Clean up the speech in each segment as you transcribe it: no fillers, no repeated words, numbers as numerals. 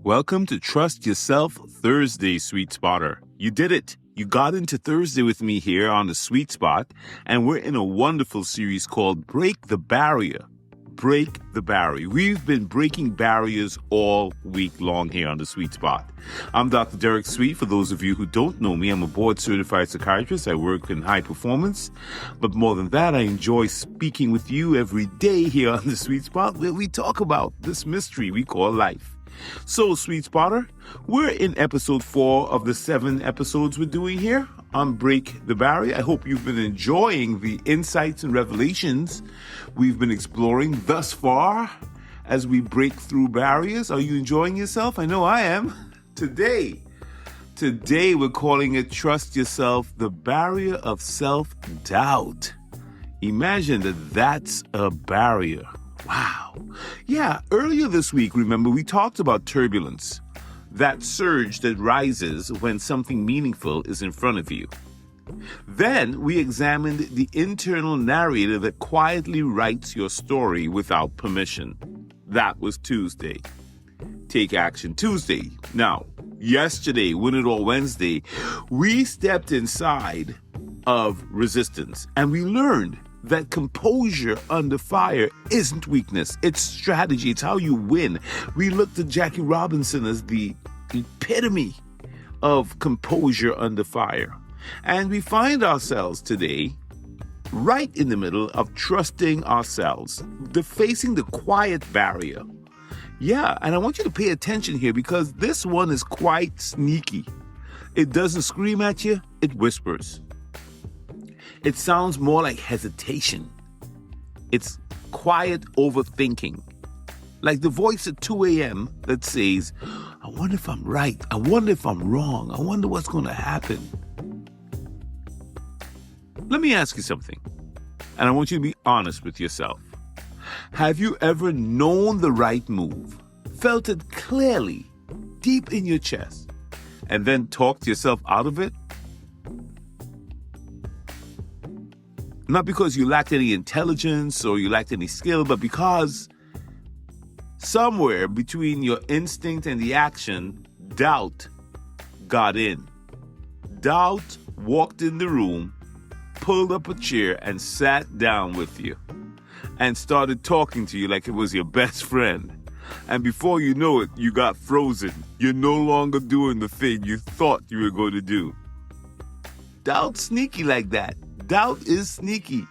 Welcome to Trust Yourself Thursday, Sweet Spotter. You did it. You got into Thursday with me here on the Sweet Spot, and we're in a wonderful series called Break the Barrier. Break the Barrier. We've been breaking barriers all week long here on the Sweet Spot. I'm Dr. Derek Sweet. For those of you who don't know me, I'm a board-certified psychiatrist. I work in high performance. But more than that, I enjoy speaking with you every day here on the Sweet Spot, where we talk about this mystery we call life. So, Sweet Spotter, we're in episode 4 of the 7 episodes we're doing here on Break the Barrier. I hope you've been enjoying the insights and revelations we've been exploring thus far as we break through barriers. Are you enjoying yourself? I know I am. Today we're calling it Trust Yourself, the barrier of self-doubt. Imagine that's a barrier. Wow. Yeah, earlier this week, remember, we talked about turbulence, that surge that rises when something meaningful is in front of you. Then we examined the internal narrator that quietly writes your story without permission. That was Tuesday. Take Action Tuesday. Now, yesterday, Win It All Wednesday, we stepped inside of resistance and we learned that composure under fire isn't weakness. It's strategy. It's how you win. We looked at Jackie Robinson as the epitome of composure under fire. And we find ourselves today right in the middle of trusting ourselves, facing the quiet barrier. Yeah, and I want you to pay attention here because this one is quite sneaky. It doesn't scream at you, it whispers. It sounds more like hesitation. It's quiet overthinking. Like the voice at 2 a.m. that says, I wonder if I'm right. I wonder if I'm wrong. I wonder what's going to happen. Let me ask you something, and I want you to be honest with yourself. Have you ever known the right move, felt it clearly, deep in your chest, and then talked yourself out of it? Not because you lacked any intelligence or you lacked any skill, but because somewhere between your instinct and the action, doubt got in. Doubt walked in the room, pulled up a chair, and sat down with you and started talking to you like it was your best friend. And before you know it, you got frozen. You're no longer doing the thing you thought you were going to do. Doubt's sneaky like that. Doubt is sneaky.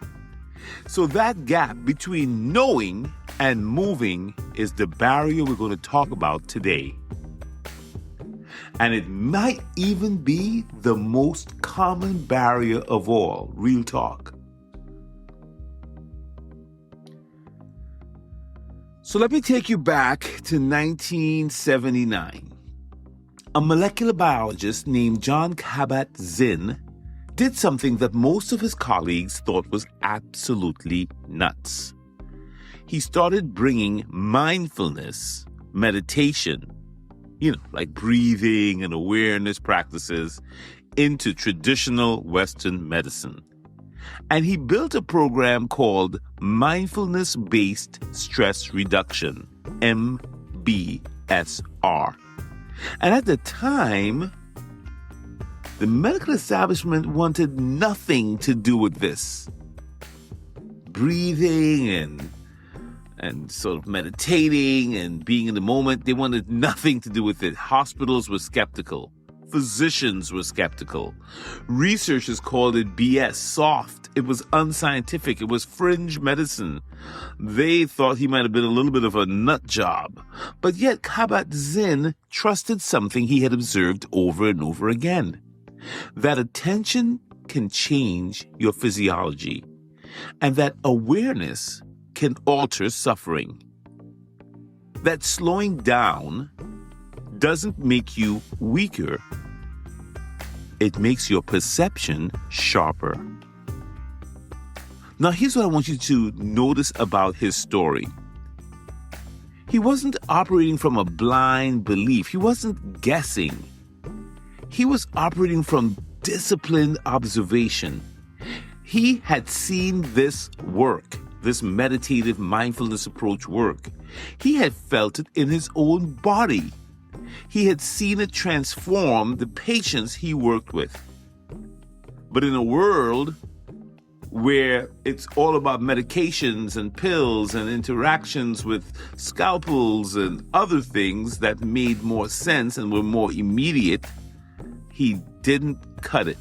So that gap between knowing and moving is the barrier we're going to talk about today. And it might even be the most common barrier of all. Real talk. So let me take you back to 1979. A molecular biologist named John Kabat-Zinn did something that most of his colleagues thought was absolutely nuts. He started bringing mindfulness, meditation, like breathing and awareness practices into traditional Western medicine. And he built a program called Mindfulness-Based Stress Reduction, MBSR. And at the time, the medical establishment wanted nothing to do with this. Breathing and sort of meditating and being in the moment, they wanted nothing to do with it. Hospitals were skeptical. Physicians were skeptical. Researchers called it BS, soft. It was unscientific. It was fringe medicine. They thought he might have been a little bit of a nut job. But yet Kabat-Zinn trusted something he had observed over and over again. That attention can change your physiology, and that awareness can alter suffering. That slowing down doesn't make you weaker. It makes your perception sharper. Now, here's what I want you to notice about his story. He wasn't operating from a blind belief. He wasn't guessing. He was operating from disciplined observation. He had seen this work, this meditative mindfulness approach work. He had felt it in his own body. He had seen it transform the patients he worked with. But in a world where it's all about medications and pills and interactions with scalpels and other things that made more sense and were more immediate, he didn't cut it.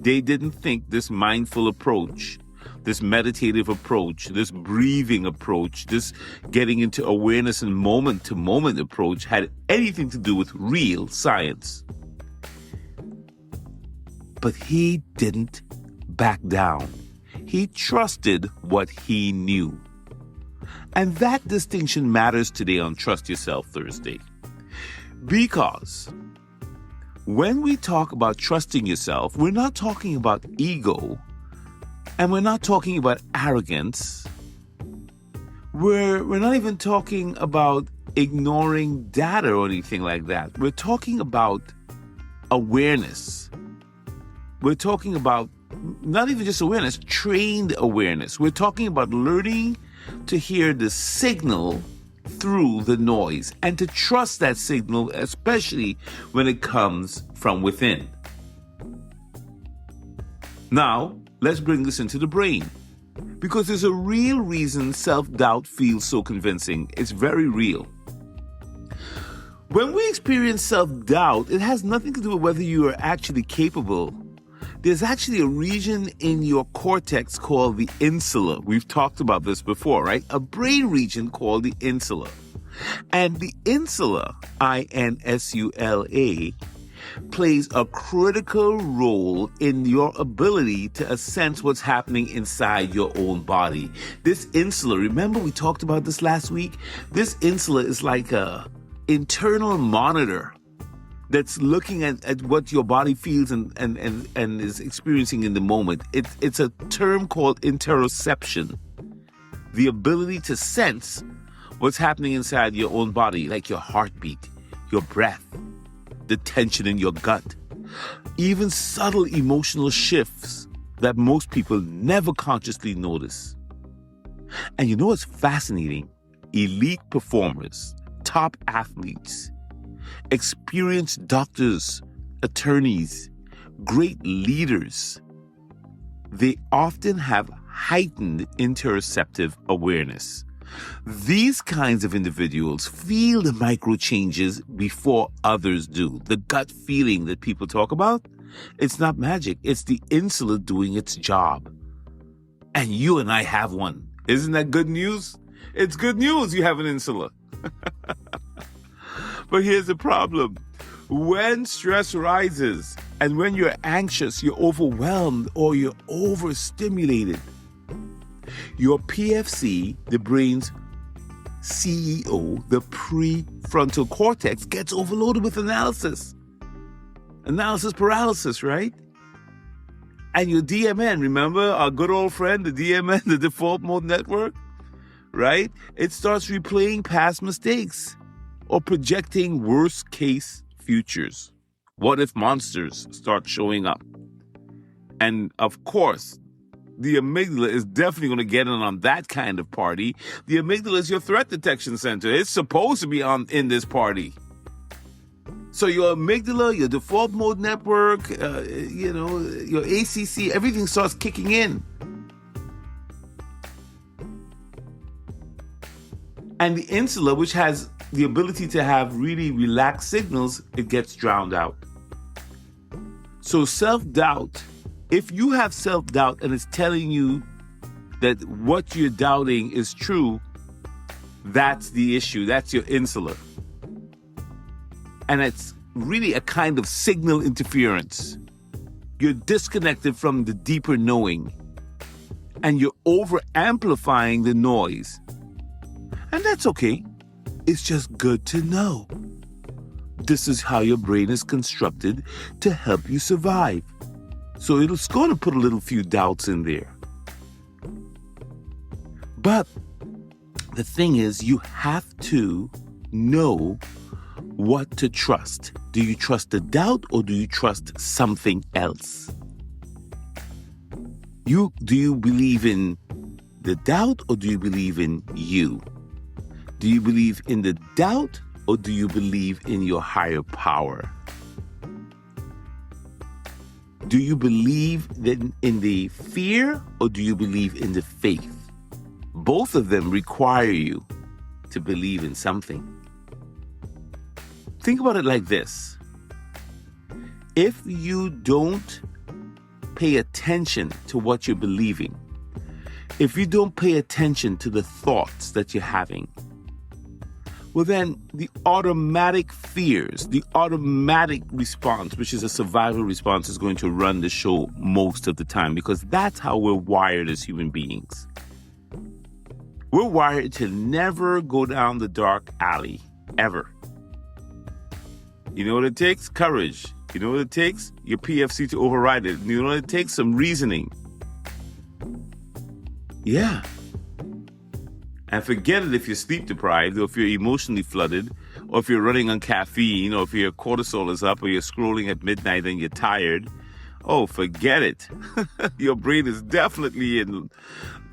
They didn't think this mindful approach, this meditative approach, this breathing approach, this getting into awareness and moment-to-moment approach had anything to do with real science. But he didn't back down. He trusted what he knew. And that distinction matters today on Trust Yourself Thursday. Because when we talk about trusting yourself, we're not talking about ego, and we're not talking about arrogance. We're not even talking about ignoring data or anything like that. We're talking about awareness. We're talking about not even just awareness, trained awareness. We're talking about learning to hear the signal through the noise and to trust that signal, especially when it comes from within. Now, let's bring this into the brain, because there's a real reason self-doubt feels so convincing. It's very real. When we experience self-doubt, it has nothing to do with whether you are actually capable. There's actually a region in your cortex called the insula. We've talked about this before, right? A brain region called the insula. And the insula, I-N-S-U-L-A, plays a critical role in your ability to sense what's happening inside your own body. This insula, remember we talked about this last week? This insula is like a internal monitor that's looking at what your body feels and is experiencing in the moment. It's a term called interoception. The ability to sense what's happening inside your own body, like your heartbeat, your breath, the tension in your gut, even subtle emotional shifts that most people never consciously notice. And you know what's fascinating? Elite performers, top athletes, experienced doctors, attorneys, great leaders, they often have heightened interoceptive awareness. These kinds of individuals feel the micro changes before others do. The gut feeling that people talk about, it's not magic. It's the insula doing its job. And you and I have one. Isn't that good news? It's good news you have an insula. But here's the problem. When stress rises and when you're anxious, you're overwhelmed, or you're overstimulated, your PFC, the brain's CEO, the prefrontal cortex, gets overloaded with analysis. Analysis paralysis, right? And your DMN, remember our good old friend, the DMN, the default mode network, right? It starts replaying past mistakes or projecting worst case futures. What if monsters start showing up? And of course, the amygdala is definitely going to get in on that kind of party. The amygdala is your threat detection center. It's supposed to be in this party. So your amygdala, your default mode network, your ACC, everything starts kicking in. And the insula, which has the ability to have really relaxed signals, it gets drowned out. So self-doubt, if you have self-doubt and it's telling you that what you're doubting is true, that's the issue. That's your insula. And it's really a kind of signal interference. You're disconnected from the deeper knowing. And you're over-amplifying the noise. And that's okay. It's just good to know. This is how your brain is constructed to help you survive. So it's going to put a little few doubts in there. But the thing is, you have to know what to trust. Do you trust the doubt or do you trust something else? Do you believe in the doubt or do you believe in you? Do you believe in the doubt or do you believe in your higher power? Do you believe in the fear, or do you believe in the faith? Both of them require you to believe in something. Think about it like this. If you don't pay attention to what you're believing, if you don't pay attention to the thoughts that you're having, well then the automatic fears, the automatic response, which is a survival response, is going to run the show most of the time, because that's how we're wired as human beings. We're wired to never go down the dark alley, ever. You know what it takes? Courage. You know what it takes? Your PFC to override it. You know what it takes? Some reasoning. Yeah. And forget it if you're sleep deprived, or if you're emotionally flooded, or if you're running on caffeine, or if your cortisol is up, or you're scrolling at midnight and you're tired. Oh, forget it. Your brain is definitely in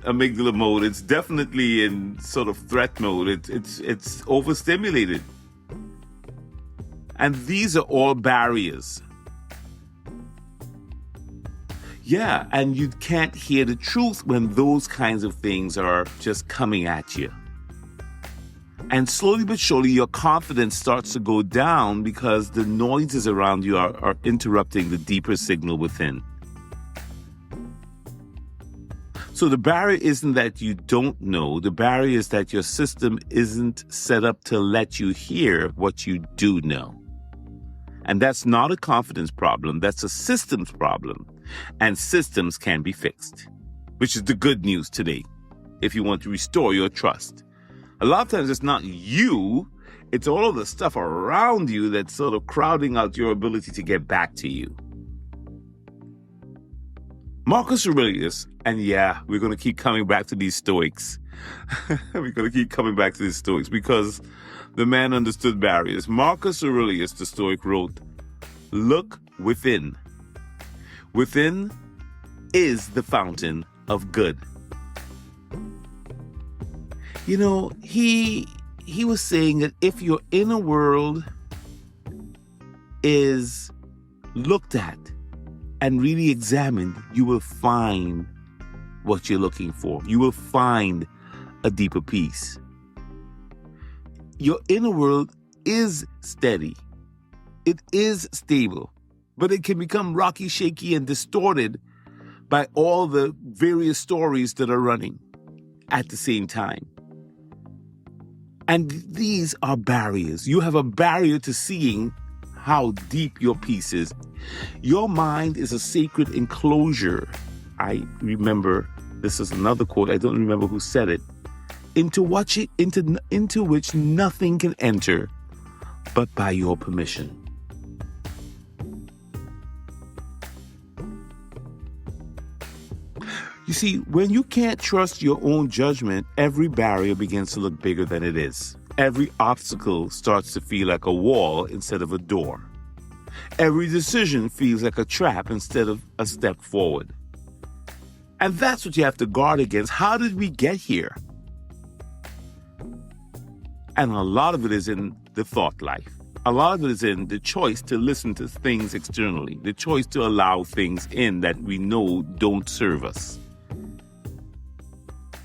amygdala mode. It's definitely in sort of threat mode. It's overstimulated. And these are all barriers. Yeah, and you can't hear the truth when those kinds of things are just coming at you. And slowly but surely, your confidence starts to go down because the noises around you are interrupting the deeper signal within. So the barrier isn't that you don't know. The barrier is that your system isn't set up to let you hear what you do know. And that's not a confidence problem. That's a systems problem. And systems can be fixed, which is the good news today, if you want to restore your trust. A lot of times it's not you, it's all of the stuff around you that's sort of crowding out your ability to get back to you. Marcus Aurelius, and yeah, we're going to keep coming back to these Stoics. We're going to keep coming back to these Stoics because the man understood barriers. Marcus Aurelius, the Stoic, wrote, "Look within. Within is the fountain of good." You know, he was saying that if your inner world is looked at and really examined, you will find what you're looking for. You will find a deeper peace. Your inner world is steady. It is stable, but it can become rocky, shaky, and distorted by all the various stories that are running at the same time. And these are barriers. You have a barrier to seeing how deep your peace is. Your mind is a sacred enclosure. I remember, this is another quote, I don't remember who said it, into which nothing can enter but by your permission. You see, when you can't trust your own judgment, every barrier begins to look bigger than it is. Every obstacle starts to feel like a wall instead of a door. Every decision feels like a trap instead of a step forward. And that's what you have to guard against. How did we get here? And a lot of it is in the thought life. A lot of it is in the choice to listen to things externally, the choice to allow things in that we know don't serve us.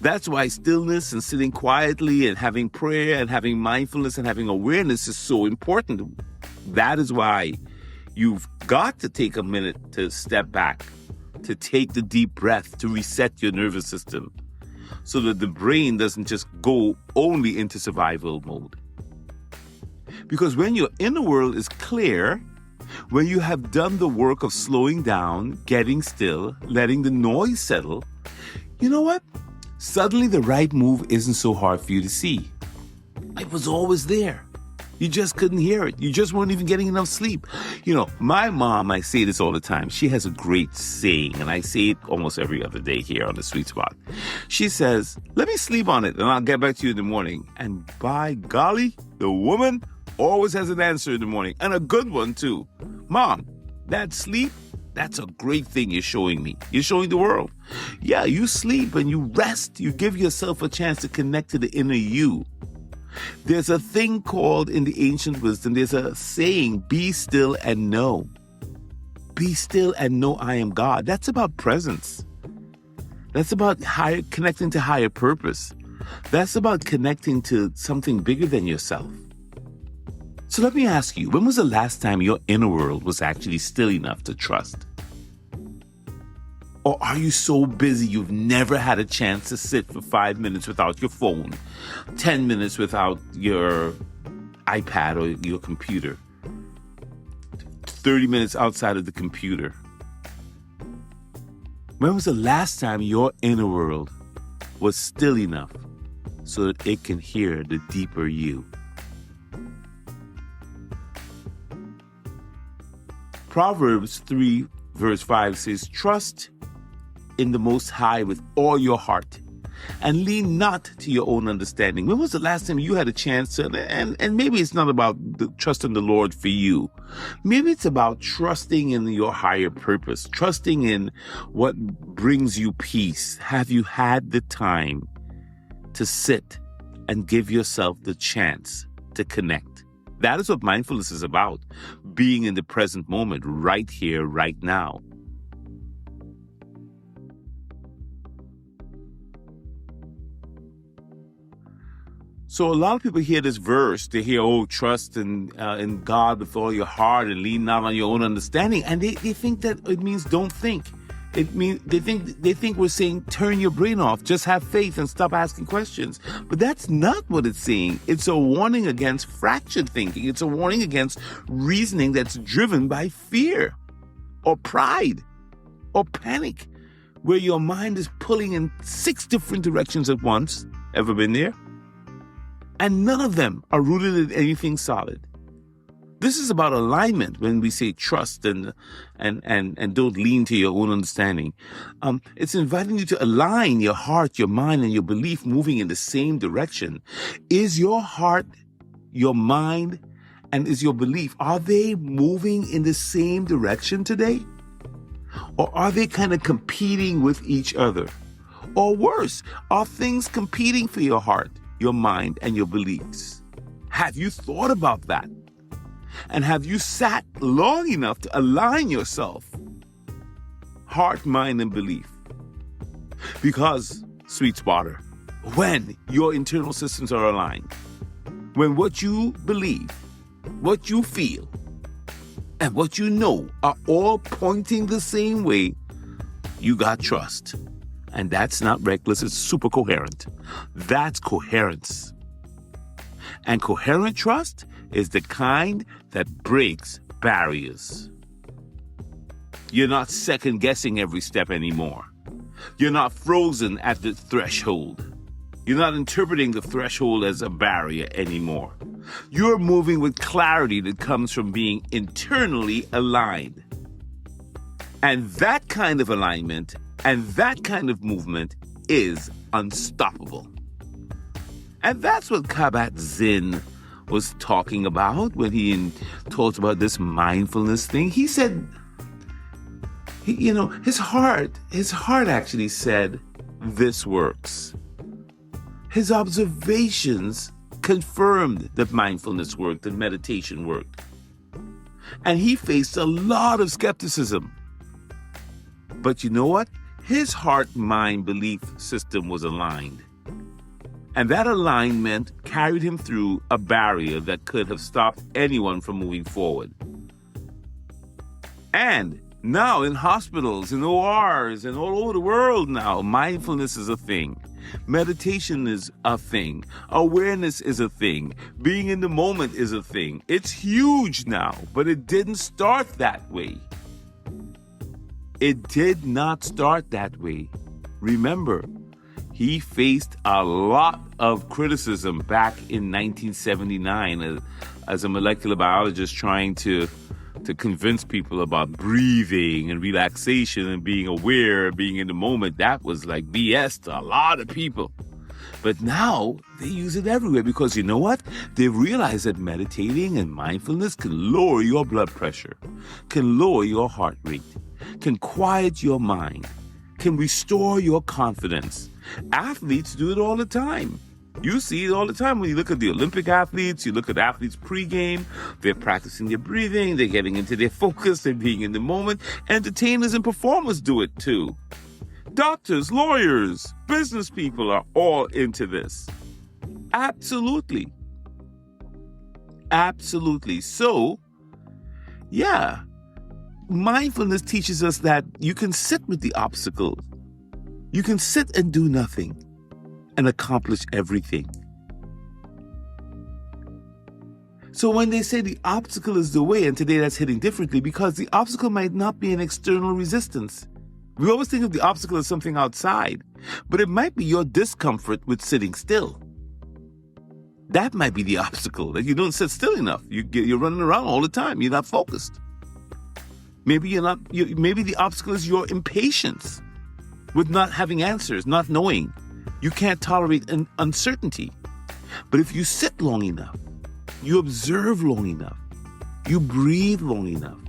That's why stillness and sitting quietly and having prayer and having mindfulness and having awareness is so important. That is why you've got to take a minute to step back, to take the deep breath, to reset your nervous system so that the brain doesn't just go only into survival mode. Because when your inner world is clear, when you have done the work of slowing down, getting still, letting the noise settle, you know what? Suddenly the right move isn't so hard for you to see. It was always there. You just couldn't hear it. You just weren't even getting enough sleep. You know, my mom, I say this all the time. She has a great saying, and I say it almost every other day here on the Sweet Spot. She says, "Let me sleep on it, and I'll get back to you in the morning." And by golly, the woman always has an answer in the morning, and a good one too. Mom, that sleep, that's a great thing you're showing me. You're showing the world. Yeah, you sleep and you rest. You give yourself a chance to connect to the inner you. There's a thing called, in the ancient wisdom, there's a saying, be still and know. Be still and know I am God. That's about presence. That's about connecting to higher purpose. That's about connecting to something bigger than yourself. So let me ask you, when was the last time your inner world was actually still enough to trust? Or are you so busy you've never had a chance to sit for 5 minutes without your phone, 10 minutes without your iPad or your computer, 30 minutes outside of the computer? When was the last time your inner world was still enough so that it can hear the deeper you? Proverbs 3 verse 5 says, trust in the Most High with all your heart and lean not to your own understanding. When was the last time you had a chance to, and maybe it's not about trusting the Lord for you. Maybe it's about trusting in your higher purpose, trusting in what brings you peace. Have you had the time to sit and give yourself the chance to connect? That is what mindfulness is about, being in the present moment, right here, right now. So a lot of people hear this verse, they hear, trust in God with all your heart and lean not on your own understanding. And they think that it means don't think. It means they think we're saying turn your brain off, just have faith and stop asking questions. But that's not what it's saying. It's a warning against fractured thinking. It's a warning against reasoning that's driven by fear or pride or panic, where your mind is pulling in 6 different directions at once. Ever been there? And none of them are rooted in anything solid. This is about alignment when we say trust and don't lean to your own understanding. It's inviting you to align your heart, your mind, and your belief moving in the same direction. Is your heart, your mind, and is your belief, are they moving in the same direction today? Or are they kind of competing with each other? Or worse, are things competing for your heart, your mind, and your beliefs? Have you thought about that? And have you sat long enough to align yourself, heart, mind, and belief? Because, sweet spotter, when your internal systems are aligned, when what you believe, what you feel, and what you know are all pointing the same way, you got trust. And that's not reckless, it's super coherent. That's coherence. And coherent trust is the kind that breaks barriers. You're not second guessing every step anymore. You're not frozen at the threshold. You're not interpreting the threshold as a barrier anymore. You're moving with clarity that comes from being internally aligned. And that kind of alignment and that kind of movement is unstoppable. And that's what Kabat-Zinn was talking about when he talked about this mindfulness thing. He said, his heart actually said, this works. His observations confirmed that mindfulness worked and meditation worked. And he faced a lot of skepticism. But you know what? His heart-mind belief system was aligned. And that alignment carried him through a barrier that could have stopped anyone from moving forward. And now in hospitals, in ORs, and all over the world now, mindfulness is a thing. Meditation is a thing. Awareness is a thing. Being in the moment is a thing. It's huge now, but it didn't start that way. It did not start that way. Remember, he faced a lot of criticism back in 1979 as a molecular biologist trying to convince people about breathing and relaxation and being aware, being in the moment. That was like BS to a lot of people. But now they use it everywhere because you know what? They've realized that meditating and mindfulness can lower your blood pressure, can lower your heart rate, can quiet your mind, can restore your confidence. Athletes do it all the time. You see it all the time when you look at the Olympic athletes, you look at athletes pre-game, they're practicing their breathing, they're getting into their focus, they're being in the moment. Entertainers and performers do it too. Doctors, lawyers, business people are all into this. Absolutely. Absolutely. So, yeah, mindfulness teaches us that you can sit with the obstacle. You can sit and do nothing and accomplish everything. So when they say the obstacle is the way, and today that's hitting differently because the obstacle might not be an external resistance. We always think of the obstacle as something outside, but it might be your discomfort with sitting still. That might be the obstacle, that you don't sit still enough. You're running around all the time. You're not focused. Maybe maybe the obstacle is your impatience with not having answers, not knowing. You can't tolerate an uncertainty. But if you sit long enough, you observe long enough, you breathe long enough,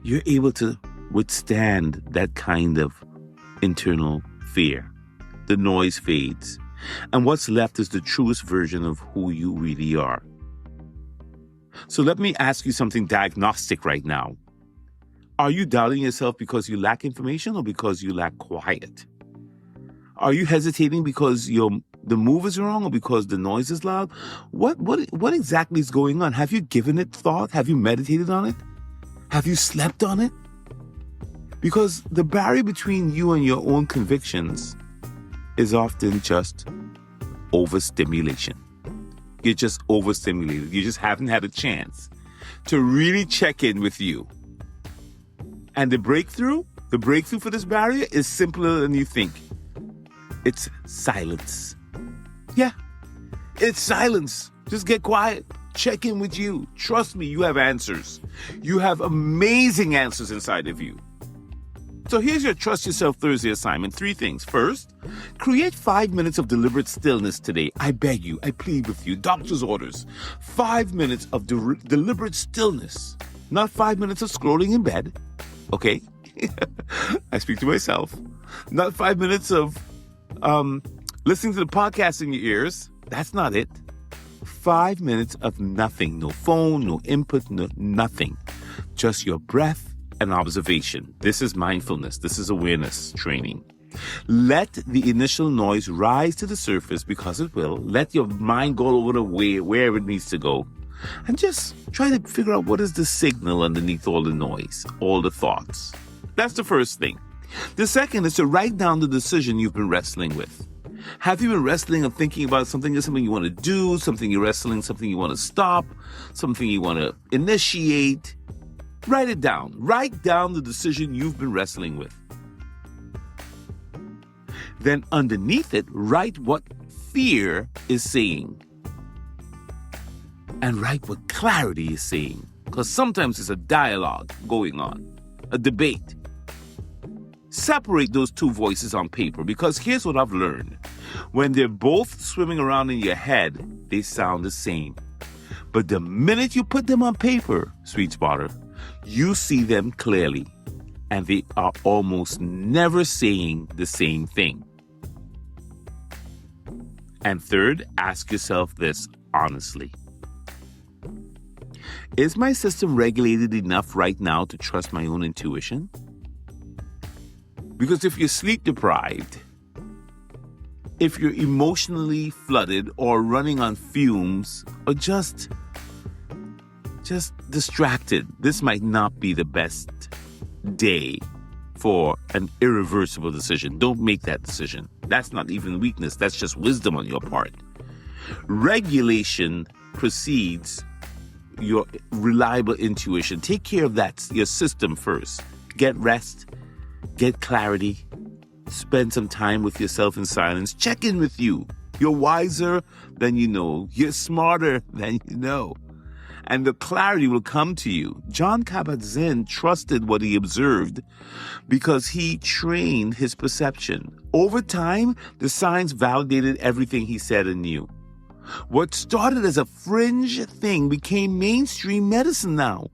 you're able to withstand that kind of internal fear. The noise fades. And what's left is the truest version of who you really are. So let me ask you something diagnostic right now. Are you doubting yourself because you lack information or because you lack quiet? Are you hesitating because the move is wrong or because the noise is loud? What exactly is going on? Have you given it thought? Have you meditated on it? Have you slept on it? Because the barrier between you and your own convictions is often just overstimulation. You're just overstimulated. You just haven't had a chance to really check in with you. And the breakthrough for this barrier is simpler than you think. It's silence. Yeah, it's silence. Just get quiet. Check in with you. Trust me, you have answers. You have amazing answers inside of you. So here's your Trust Yourself Thursday assignment. 3 things. First, create 5 minutes of deliberate stillness today. I beg you, I plead with you, doctor's orders. 5 minutes of deliberate stillness. Not 5 minutes of scrolling in bed. Okay? I speak to myself. Not 5 minutes of listening to the podcast in your ears. That's not it. 5 minutes of nothing. No phone, no input, nothing. Just your breath and observation. This is mindfulness. This is awareness training. Let the initial noise rise to the surface because it will. Let your mind go over the way wherever it needs to go. And just try to figure out what is the signal underneath all the noise, all the thoughts. That's the first thing. The second is to write down the decision you've been wrestling with. Have you been wrestling and thinking about something you want to do, something you're wrestling, something you want to stop, something you want to initiate? Write it down. Write down the decision you've been wrestling with. Then underneath it, write what fear is saying. And write what clarity is saying. Because sometimes it's a dialogue going on, a debate. Separate those two voices on paper, because here's what I've learned. When they're both swimming around in your head, they sound the same. But the minute you put them on paper, sweet spotter, you see them clearly, and they are almost never saying the same thing. And third, ask yourself this honestly. Is my system regulated enough right now to trust my own intuition? Because if you're sleep deprived, if you're emotionally flooded or running on fumes or just distracted, this might not be the best day for an irreversible decision. Don't make that decision. That's not even weakness. That's just wisdom on your part. Regulation precedes your reliable intuition. Take care of that, your system first. Get rest, get clarity, spend some time with yourself in silence. Check in with you. You're wiser than you know. You're smarter than you know. And the clarity will come to you. John Kabat-Zinn trusted what he observed because he trained his perception. Over time, the science validated everything he said and knew. What started as a fringe thing became mainstream medicine now.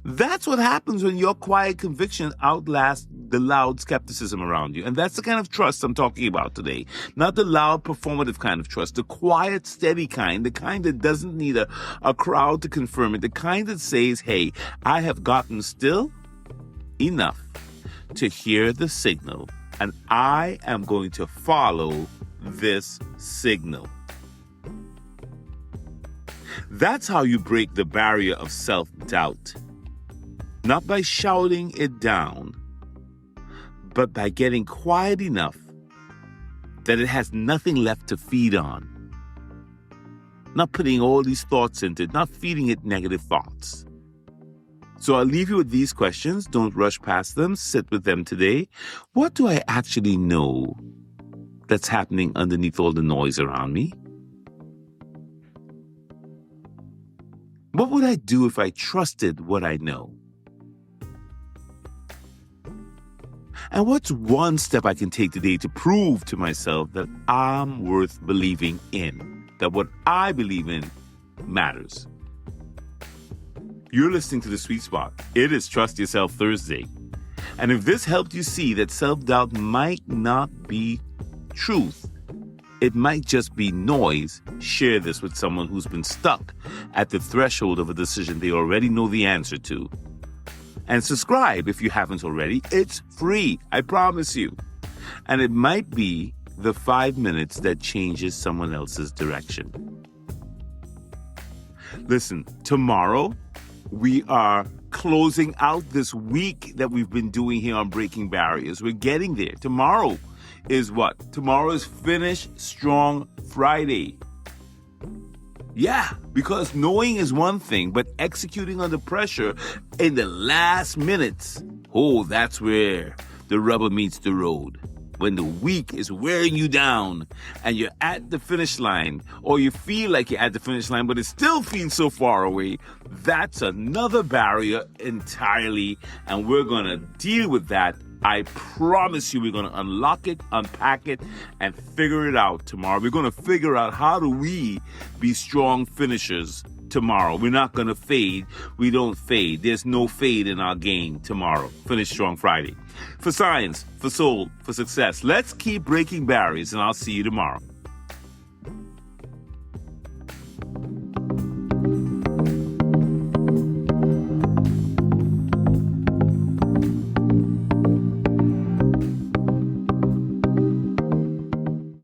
That's what happens when your quiet conviction outlasts the loud skepticism around you. And that's the kind of trust I'm talking about today. Not the loud, performative kind of trust, the quiet, steady kind, the kind that doesn't need a crowd to confirm it, the kind that says, hey, I have gotten still enough to hear the signal, and I am going to follow this signal. That's how you break the barrier of self-doubt. Not by shouting it down, but by getting quiet enough that it has nothing left to feed on. Not putting all these thoughts into it, not feeding it negative thoughts. So I'll leave you with these questions. Don't rush past them. Sit with them today. What do I actually know that's happening underneath all the noise around me? What would I do if I trusted what I know? And what's one step I can take today to prove to myself that I'm worth believing in, that what I believe in matters? You're listening to The Sweet Spot. It is Trust Yourself Thursday. And if this helped you see that self-doubt might not be truth, it might just be noise, share this with someone who's been stuck at the threshold of a decision they already know the answer to. And subscribe if you haven't already. It's free, I promise you. And it might be the 5 minutes that changes someone else's direction. Listen, tomorrow we are closing out this week that we've been doing here on Breaking Barriers. We're getting there. Tomorrow is what? Tomorrow is Finish Strong Friday. Yeah, because knowing is one thing, but executing under pressure in the last minutes, that's where the rubber meets the road. When the week is wearing you down and you're at the finish line, or you feel like you're at the finish line, but it still feels so far away, that's another barrier entirely, and we're going to deal with that. I promise you we're going to unlock it, unpack it, and figure it out tomorrow. We're going to figure out how do we be strong finishers tomorrow. We're not going to fade. We don't fade. There's no fade in our game tomorrow. Finish Strong Friday. For science, for soul, for success, let's keep breaking barriers, and I'll see you tomorrow.